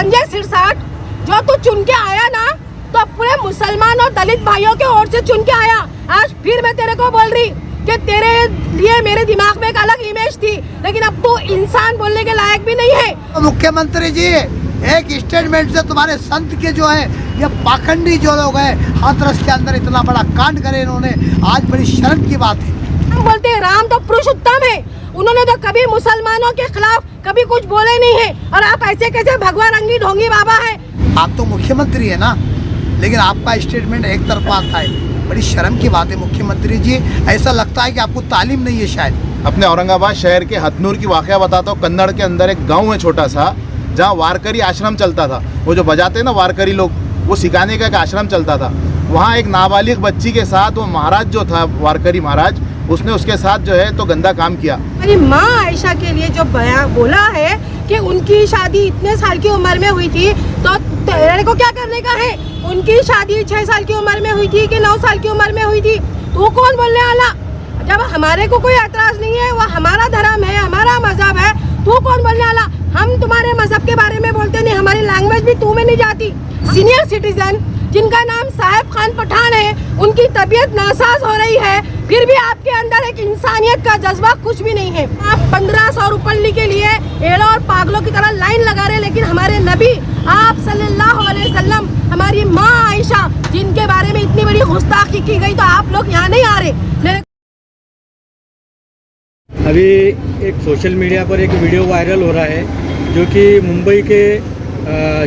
संजय सिरसाट, जो तू चुन के आया ना, तो पूरे मुसलमान और दलित भाइयों के ओर से चुन के आया। आज फिर मैं तेरे को बोल रही कि तेरे लिए मेरे दिमाग में एक अलग इमेज थी, लेकिन अब तू इंसान बोलने के लायक भी नहीं है। मुख्यमंत्री जी, एक स्टेटमेंट से तुम्हारे संत के जो है ये पाखंडी जो लोग हैं हाथरस के अंदर इतना बड़ा कांड करे इन्होंने, आज बड़ी शर्म की बात है। हम बोलते हैं राम तो पुरुषोत्तम है, उन्होंने तो कभी मुसलमानों के खिलाफ कभी कुछ बोले नहीं है, और आप ऐसे कैसे भगवान रंगी ढोंगी बाबा है। आप तो मुख्यमंत्री है ना, लेकिन आपका स्टेटमेंट एक तरफा आता है, बड़ी शर्म की बात है मुख्यमंत्री जी। ऐसा लगता है कि आपको तालीम नहीं है शायद। अपने औरंगाबाद शहर के हथनूर की वाकया बताता हूँ। कन्नड़ के अंदर एक गांव है छोटा सा, जहाँ वारकरी आश्रम चलता था। वो जो बजाते हैं ना वारकरी लोग, वो सिखाने का एक आश्रम चलता था। वहाँ एक नाबालिग बच्ची के साथ वो महाराज जो था, वारकरी महाराज, उसने उसके साथ जो है तो गंदा काम किया। मेरी माँ आयशा के लिए जो बोला है कि उनकी शादी इतने साल की उम्र में हुई थी, तो तेरे को क्या करने का है? उनकी शादी 6 साल की उम्र में हुई थी कि 9 साल की उम्र में हुई थी, तो कौन बोलने वाला? जब हमारे को कोई एतराज नहीं है, वो हमारा धर्म है, हमारा मजहब है, तो कौन बोलने वाला? हम तुम्हारे मजहब के बारे में बोलते नहीं, हमारी लैंग्वेज भी तू में नहीं जाती। सीनियर सिटीजन जिनका नाम साहेब खान पठान है, उनकी तबीयत नासाज हो रही है, फिर भी आपके अंदर एक इंसानियत का जज्बा कुछ भी नहीं है। आप 1500 रुपये के लिए एड़ों और पागलों की तरह लाइन लगा रहे, लेकिन हमारे नबी आप सल्लल्लाहु अलैहि वसल्लम, हमारी माँ आयशा, जिनके बारे में इतनी बड़ी गुस्ताखी की गई, तो आप लोग यहाँ नहीं आ रहे। अभी एक सोशल मीडिया पर एक वीडियो वायरल हो रहा है, जो कि मुंबई के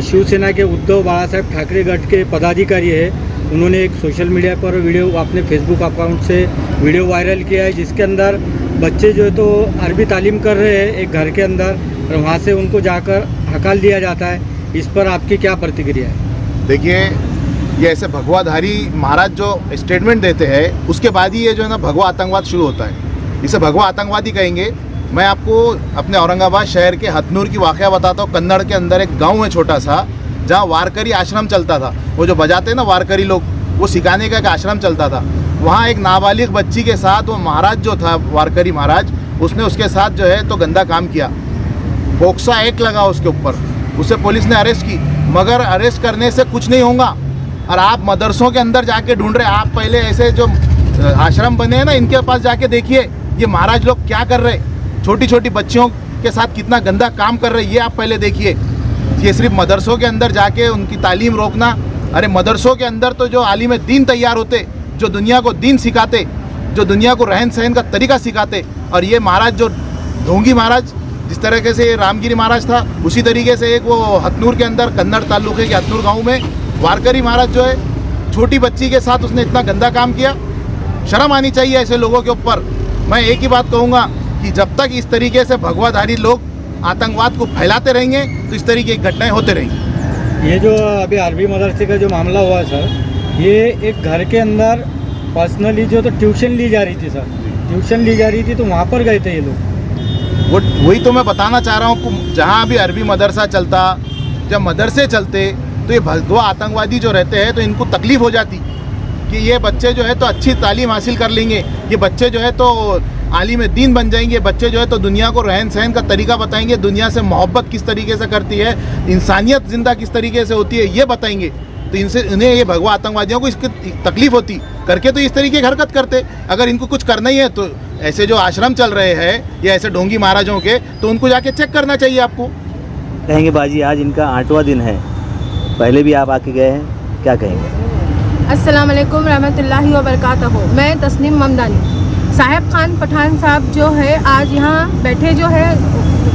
शिवसेना के उद्धव बाला साहेब ठाकरे गढ़ के पदाधिकारी है। उन्होंने एक सोशल मीडिया पर वीडियो अपने फेसबुक अकाउंट से वीडियो वायरल किया है, जिसके अंदर बच्चे जो है तो अरबी तालीम कर रहे हैं एक घर के अंदर, और वहाँ से उनको जाकर हकाल दिया जाता है। इस पर आपकी क्या प्रतिक्रिया है? देखिए, ये ऐसे भगवाधारी महाराज जो स्टेटमेंट देते हैं, उसके बाद ही ये जो है ना भगवा आतंकवाद शुरू होता है। इसे भगवा आतंकवादी कहेंगे। मैं आपको अपने औरंगाबाद शहर के हथनूर की वाकया बताता हूँ। कन्नड़ के अंदर एक गांव है छोटा सा, जहाँ वारकरी आश्रम चलता था। वो जो बजाते हैं ना वारकरी लोग, वो सिखाने का एक आश्रम चलता था। वहाँ एक नाबालिग बच्ची के साथ वो महाराज जो था, वारकरी महाराज, उसने उसके साथ जो है तो गंदा काम किया। पोक्सा एक्ट लगा उसके ऊपर, उसे पुलिस ने अरेस्ट की, मगर अरेस्ट करने से कुछ नहीं होगा। और आप मदरसों के अंदर जाके ढूंढ रहे, आप पहले ऐसे जो आश्रम बने हैं ना, इनके पास जाके देखिए ये महाराज लोग क्या कर रहे, छोटी छोटी बच्चियों के साथ कितना गंदा काम कर रहे, ये आप पहले देखिए। ये सिर्फ मदरसों के अंदर जाके उनकी तालीम रोकना। अरे मदरसों के अंदर तो जो आलिम दीन तैयार होते, जो दुनिया को दीन सिखाते, जो दुनिया को रहन सहन का तरीका सिखाते, और ये महाराज जो ढोंगी महाराज, जिस तरीके से रामगिरी महाराज था, उसी तरीके से एक वो हथनूर के अंदर कन्नड़ तालुके के हथनूर गाँव में वारकरी महाराज जो है, छोटी बच्ची के साथ उसने इतना गंदा काम किया। शर्म आनी चाहिए ऐसे लोगों के ऊपर। मैं एक ही बात कहूँगा कि जब तक इस तरीके से भगवाधारी लोग आतंकवाद को फैलाते रहेंगे, तो इस तरीके की घटनाएं होते रहेंगी। ये जो अभी अरबी मदरसे का जो मामला हुआ है सर, ये एक घर के अंदर पर्सनली जो तो ट्यूशन ली जा रही थी सर, ट्यूशन ली जा रही थी, तो वहाँ पर गए थे ये लोग। वही तो मैं बताना चाह रहा हूँ। जहाँ भी अरबी मदरसा चलता, जब मदरसे चलते, तो ये भगवा आतंकवादी जो रहते हैं, तो इनको तकलीफ़ हो जाती कि ये बच्चे जो है तो अच्छी तालीम हासिल कर लेंगे, ये बच्चे जो है तो आलिम दीन बन जाएंगे, बच्चे जो है तो दुनिया को रहन सहन का तरीका बताएंगे, दुनिया से मोहब्बत किस तरीके से करती है, इंसानियत जिंदा किस तरीके से होती है, ये बताएंगे। तो इनसे इन्हें ये भगवा आतंकवादियों को इसकी तकलीफ होती करके, तो इस तरीके की हरकत करते। अगर इनको कुछ करना ही है तो ऐसे जो आश्रम चल रहे हैं या ऐसे ढोंगी महाराजों के, तो उनको जाके चेक करना चाहिए आपको। कहेंगे बाजी, आज इनका 8वां दिन है, पहले भी आप आके गए हैं, क्या कहेंगे? अस्सलाम वालेकुम रहमतुल्लाहि व बरकातहू। मैं तस्नीम ममदानी। साहेब खान पठान साहब जो है आज यहाँ बैठे जो है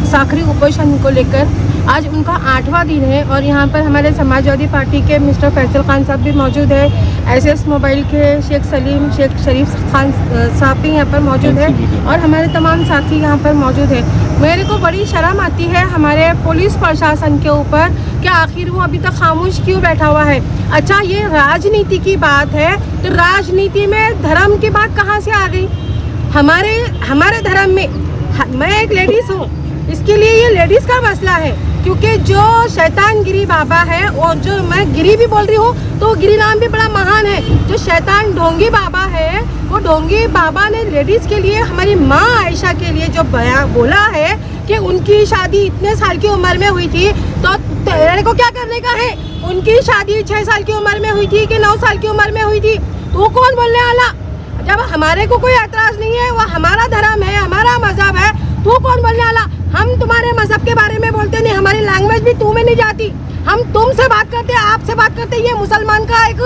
साखरी उपोषण को लेकर, आज उनका 8वां दिन है, और यहाँ पर हमारे समाजवादी पार्टी के मिस्टर फैसल खान साहब भी मौजूद है, एसएस मोबाइल के शेख सलीम, शेख शरीफ खान साहब भी यहाँ पर मौजूद है, और हमारे तमाम साथी यहाँ पर मौजूद है। मेरे को बड़ी शर्म आती है हमारे पुलिस प्रशासन के ऊपर कि आखिर वो अभी तक खामोश क्यों बैठा हुआ है। अच्छा, ये राजनीति की बात है, तो राजनीति में धर्म की बात कहाँ से आ गई? हमारे धर्म में, मैं एक लेडीज़ हूँ, इसके लिए ये लेडीज़ का मसला है, क्योंकि जो शैतान गिरी बाबा है, और जो मैं गिरी भी बोल रही हूँ तो गिरी नाम भी बड़ा महान है। जो शैतान ढोंगी बाबा है, वो ढोंगी बाबा ने लेडीज़ के लिए, हमारी माँ आयशा के लिए जो बोला है कि उनकी शादी इतने साल की उम्र में हुई थी, तो तेरे को क्या करने का है? उनकी शादी 6 साल की उम्र में हुई थी कि 9 साल की उम्र में हुई थी, तो कौन बोलने वाला? जब हमारे को कोई एतराज नहीं है, वो हमारा धर्म है, हमारा मजहब है, तो कौन बोलने वाला? हम तुम्हारे मजहब के बारे में बोलते नहीं, हमारी लैंग्वेज भी तुम्हें नहीं जाती, हम तुमसे बात करते, आपसे बात करते, ये मुसलमान का एक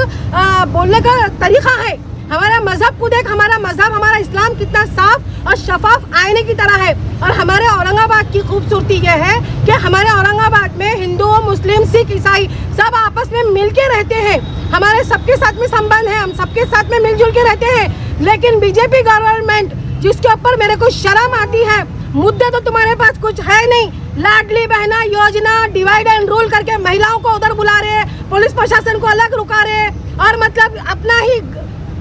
बोलने का तरीका है। हमारा मजहब को देख, हमारा मजहब, हमारा इस्लाम कितना साफ और शफाफ आईने की तरह है। और हमारे औरंगाबाद की खूबसूरती यह है कि हमारे औरंगाबाद में हिंदू, मुस्लिम, सिख, ईसाई सब आपस में मिल के रहते हैं। हमारे सबके साथ में संबंध है, हम सबके साथ में मिलजुल के रहते हैं। लेकिन बीजेपी गवर्नमेंट जिसके ऊपर मेरे को शर्म आती है, मुद्दे तो तुम्हारे पास कुछ है नहीं। लाडली बहना योजना डिवाइड एंड रूल करके महिलाओं को उधर बुला रहे, पुलिस प्रशासन को अलग रुका रहे और मतलब अपना ही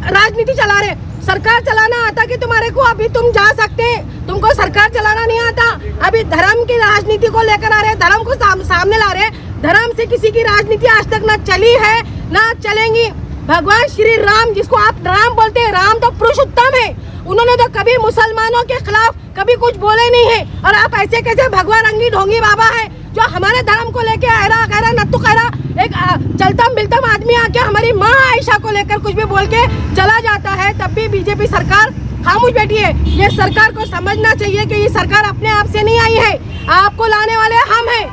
राजनीति चला रहे। सरकार चलाना आता कि तुम्हारे को? अभी तुम जा सकते हैं, तुमको सरकार चलाना नहीं आता। अभी धर्म की राजनीति को लेकर आ रहे, धर्म को सामने ला रहे। धर्म से किसी की राजनीति आज तक ना चली है ना चलेंगी। भगवान श्री राम, जिसको आप राम बोलते हैं, राम तो पुरुषोत्तम है, उन्होंने तो कभी मुसलमानों के खिलाफ कभी कुछ बोले नहीं है। और आप ऐसे कैसे भगवान रंगी ढोंगी बाबा है जो हमारे धर्म को लेके ऐरा गैरा नत्तू खैरा एक चलतम बिलतम आदमी आके हमारी माँ आयशा को लेकर कुछ भी बोल के चला जाता है, तब भी बीजेपी सरकार खामोश बैठी है। ये सरकार को समझना चाहिए कि ये सरकार अपने आप से नहीं आई है, आपको लाने वाले हम हैं।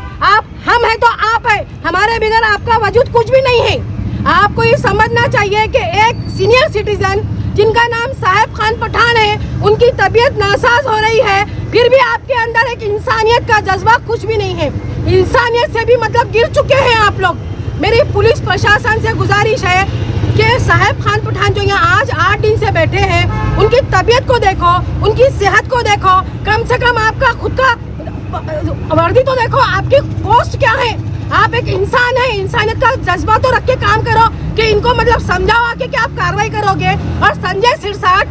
हम हैं तो आप है, हमारे बगैर आपका वजूद कुछ भी नहीं है। आपको ये समझना चाहिए कि एक सीनियर सिटीजन जिनका नाम साहेब खान पठान है, उनकी तबीयत नासाज हो रही है, फिर भी आपके अंदर एक इंसानियत का जज्बा कुछ भी नहीं है। इंसानियत से भी मतलब गिर चुके हैं आप लोग। मेरी पुलिस प्रशासन से गुजारिश है कि साहेब खान पठान जो यहाँ आज 8 दिन से बैठे हैं, उनकी तबीयत को देखो, उनकी सेहत को देखो, कम से कम आपका खुद का वर्दी तो देखो, आपकी पोस्ट क्या है। आप एक इंसान है, इंसानियत का जज्बा तो रख के काम करो कि इनको मतलब समझाओ आके कि आप कार्रवाई करोगे। और संजय सिरसाट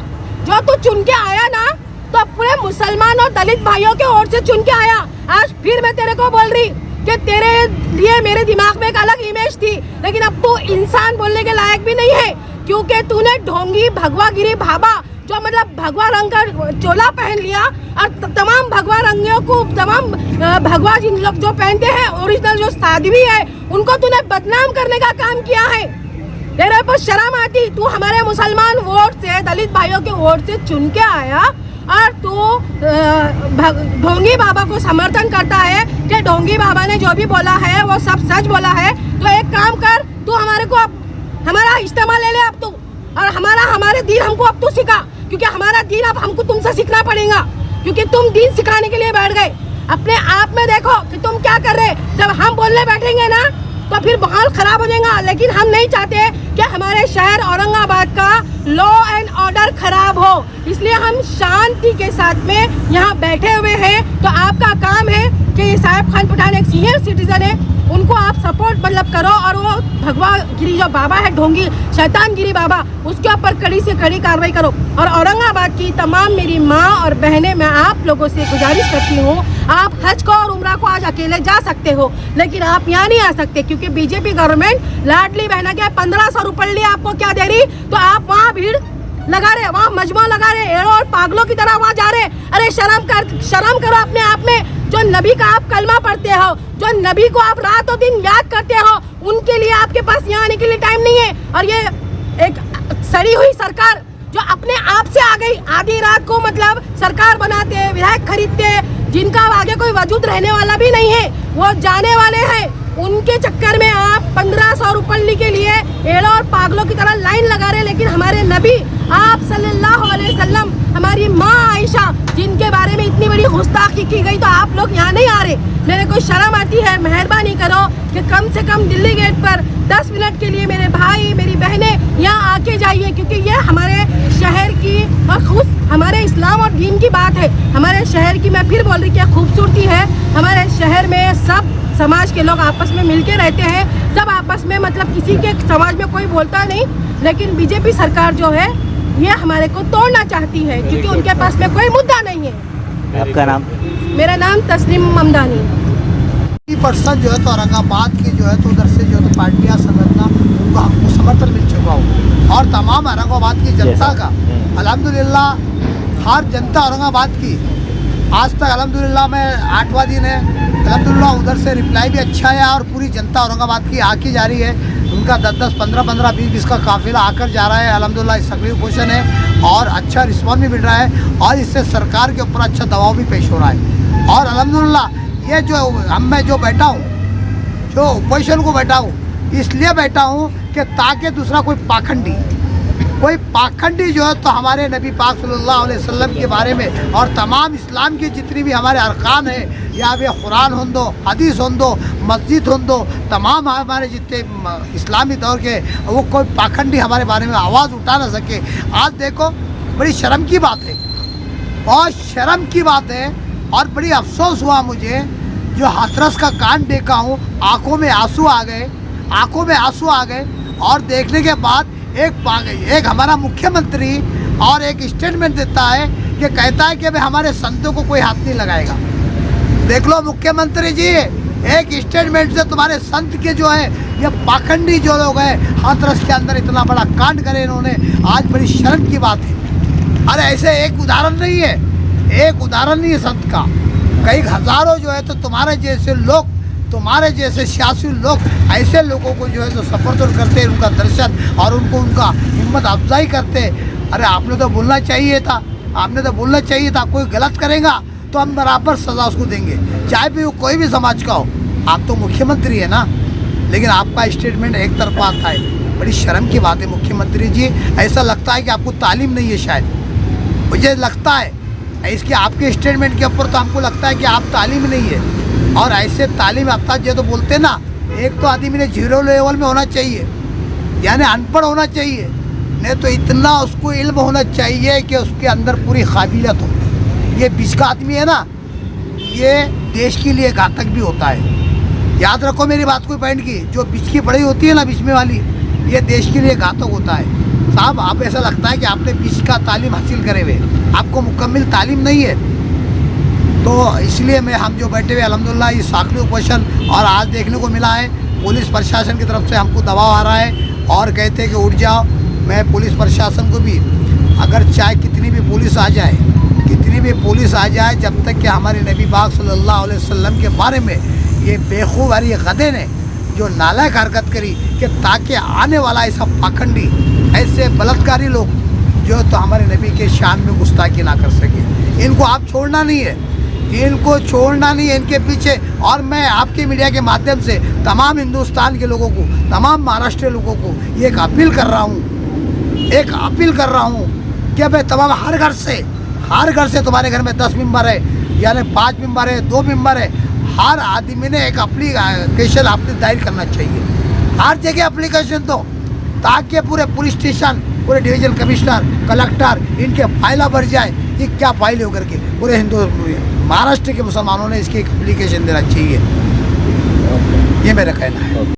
जो तू चुन के आया ना, तो पूरे मुसलमान और दलित भाइयों के ओर से चुन के आया। आज फिर मैं तेरे को बोल रही कि तेरे लिए मेरे दिमाग में एक अलग इमेज थी, लेकिन अब तू इंसान बोलने के लायक भी नहीं है, क्योंकि तूने ढोंगी भगवागिरी भाबा जो मतलब भगवा रंग का चोला पहन लिया और तमाम भगवा रंगियों को, तमाम भगवा जिन लोग जो पहनते हैं, ओरिजिनल जो साध्वी है, उनको तूने बदनाम करने का काम किया है। तेरे पर शर्म आती? तू हमारे मुसलमान वोट से, दलित भाइयों के वोट से चुन के आया और तू ढोंगी बाबा को समर्थन करता है कि ढोंगी बाबा ने जो भी बोला है वो सब सच बोला है। तो एक काम कर, तू हमारे को अब हमारा इस्तेमाल ले ले अब तू, और हमारे दीन हमको अब तू सिखा, क्योंकि हमारा दीन अब हमको तुमसे सीखना पड़ेगा, क्योंकि तुम दीन सिखाने के लिए बैठ गए। अपने आप में देखो कि तुम क्या कर रहे। जब हम बोलने बैठेंगे ना तो फिर माहौल खराब हो जाएगा। लेकिन हम नहीं चाहते कि हमारे शहर औरंगाबाद का लॉ एंड ऑर्डर खराब हो, इसलिए हम शांति के साथ में यहाँ बैठे हुए हैं। तो आपका काम है कि साहेब खान पठान एक सीनियर सिटीजन है, उनको आप सपोर्ट मतलब करो, और वो भगवा गिरी जो बाबा है, ढोंगी शैतान गिरी बाबा, उसके ऊपर कड़ी से कड़ी कार्रवाई करो। और औरंगाबाद की तमाम मेरी माँ और बहनें, मैं आप लोगों से गुजारिश करती हूँ, आप हज को और उम्रा को आज अकेले जा सकते हो, लेकिन आप यहाँ नहीं आ सकते, क्योंकि बीजेपी गवर्नमेंट लाडली बहना के 1500 रुपये आपको क्या दे रही, तो आप वहाँ भीड़ लगा रहे, वहाँ मजमा लगा रहे, एड़ो और पागलों की तरह वहाँ जा रहे। अरे शर्म करो अपने आप में। जो नबी का आप कलमा पढ़ते हो, जो नबी को आप रात और दिन याद करते हो, उनके लिए आपके पास यहाँ आने के लिए टाइम नहीं है। और ये एक सड़ी हुई सरकार जो अपने आप से आ गई, आधी रात को मतलब सरकार बनाते, विधायक खरीदते, जिनका आगे कोई वजूद रहने वाला भी नहीं है, वो जाने वाले हैं। उनके चक्कर में आप 1500 रुपये के लिए एड़ों और पागलों की तरह लाइन लगा रहे। लेकिन हमारे नबी आप सल्लल्लाहु अलैहि वसल्लम, हमारी माँ आयशा, जिनके बारे में इतनी बड़ी गुस्ताखी की गई, तो आप लोग यहाँ नहीं आ रहे। मेरे को शर्म आती है। मेहरबानी करो कि कम से कम दिल्ली गेट पर 10 मिनट के लिए मेरे भाई मेरी बहनें यहाँ आके जाइए, क्योंकि ये हमारे शहर की और खुद हमारे इस्लाम और दीन की बात है। हमारे शहर की मैं फिर बोल रही क्या खूबसूरती है। हमारे शहर में सब समाज के लोग आपस में मिलके रहते हैं, सब आपस में मतलब किसी के समाज में कोई बोलता नहीं। लेकिन बीजेपी सरकार जो है ये हमारे को तोड़ना चाहती है, क्योंकि उनके पास में कोई मुद्दा नहीं है। आपका नाम? मेरा नाम तस्नीम ममदानी। 50% जो है तो औरंगाबाद की जो है तो उधर से जो है तो पार्टियाँ संगठना उनको हमको समर्थन मिल चुका हो, और तमाम औरंगाबाद की जनता का अल्हम्दुलिल्लाह, हर जनता औरंगाबाद की आज तक अल्हम्दुलिल्लाह में 8वां दिन है, अल्हम्दुलिल्लाह उधर से रिप्लाई भी अच्छा है और पूरी जनता औरंगाबाद की आके जा रही है। उनका 10-10, 15-15, 20-20 का काफिला आकर जा रहा है। अल्हम्दुलिल्लाह इस सक्रिय पोषण है और अच्छा रिस्पॉन्स भी मिल रहा है और इससे सरकार के ऊपर अच्छा दबाव भी पेश हो रहा है। और अल्हम्दुलिल्लाह ये जो मैं जो बैठा हूँ, जो अपोजिशन को बैठा हूँ, इसलिए बैठा हूँ कि ताकि दूसरा कोई पाखंडी जो है तो हमारे नबी पाक सल्लल्लाहु अलैहि वसल्लम के बारे में और तमाम इस्लाम की जितनी भी हमारे अरकान है, या वे कुरान हो दो, हदीस हो दो, मस्जिद हो दो, तमाम हमारे जितने इस्लामी दौर के, वो कोई पाखंडी हमारे बारे में आवाज़ उठा ना सके। आज देखो बड़ी शर्म की बात है, बहुत शर्म की बात है और बड़ी अफसोस हुआ मुझे जो हाथरस का कांड देखा हूँ। आंखों में आंसू आ गए और देखने के बाद एक हमारा मुख्यमंत्री और एक स्टेटमेंट देता है कि कहता है कि भाई हमारे संतों को कोई हाथ नहीं लगाएगा। देख लो मुख्यमंत्री जी, एक स्टेटमेंट से तुम्हारे संत के जो है ये पाखंडी जो लोग हैं, हाथरस के अंदर इतना बड़ा कांड करे इन्होंने, आज बड़ी शर्म की बात है। अरे ऐसे एक उदाहरण नहीं है संत का, कई हजारों जो है तो तुम्हारे जैसे सियासी लोग ऐसे लोगों को जो है तो समर्थन करते हैं, उनका दर्शन और उनका हिम्मत अफजाई करते हैं। अरे आपने तो बोलना चाहिए था, कोई गलत करेगा तो हम बराबर सज़ा उसको देंगे, चाहे भी वो कोई भी समाज का हो। आप तो मुख्यमंत्री है ना, लेकिन आपका स्टेटमेंट एक तरफा आता है। बड़ी शर्म की बात है मुख्यमंत्री जी। ऐसा लगता है कि आपको तालीम नहीं है, शायद मुझे लगता है इसके आपके स्टेटमेंट के ऊपर तो हमको लगता है कि आप तालीम नहीं है। और ऐसे तालीम याफ्ता जो तो बोलते ना, एक तो आदमी ने 0 लेवल में होना चाहिए, यानी अनपढ़ होना चाहिए, नहीं तो इतना उसको इल्म होना चाहिए कि उसके अंदर पूरी काबिलियत हो। ये बीच का आदमी है ना, ये देश के लिए घातक भी होता है। याद रखो मेरी बात कोई पॉइंट की, जो बीच की पढ़ाई होती है ना, बीच में वाली, ये देश के लिए घातक होता है। साहब आप ऐसा लगता है कि आपने बीच का तालीम हासिल करे हुए, आपको मुकम्मल तालीम नहीं है। तो इसलिए हम जो बैठे हुए अल्हम्दुलिल्लाह ये साखली उपोषण, और आज देखने को मिला है पुलिस प्रशासन की तरफ से हमको दबाव आ रहा है और कहते हैं कि उठ जाओ। मैं पुलिस प्रशासन को भी, अगर चाहे कितनी भी पुलिस आ जाए, जब तक कि हमारे नबी पाक सल्लल्लाहु अलैहि वसल्लम के बारे में ये बेखूब और ये गधे ने जो नालायक हरकत करी कि ताकि आने वाला ऐसा पाखंडी, ऐसे बलात्कारी लोग जो तो हमारे नबी के शान में गुस्ताखी ना कर सके। इनको आप छोड़ना नहीं है, इनके पीछे। और मैं आपके मीडिया के माध्यम से तमाम हिंदुस्तान के लोगों को, तमाम महाराष्ट्र लोगों को एक अपील कर रहा हूँ कि भाई तमाम हर घर से तुम्हारे घर में 10 मेंबर है, यानी 5 मेंबर है, 2 मेंबर है, हर आदमी ने एक एप्लीकेशन आपने दायर करना चाहिए, हर जगह एप्लीकेशन दो, ताकि पूरे पुलिस स्टेशन, पूरे डिवीजन कमिश्नर, कलेक्टर, इनके फाइला भर जाए कि क्या फाइल होकर के पूरे महाराष्ट्र के मुसलमानों ने इसकी एक एप्लीकेशन देना चाहिए। ये मेरा कहना है।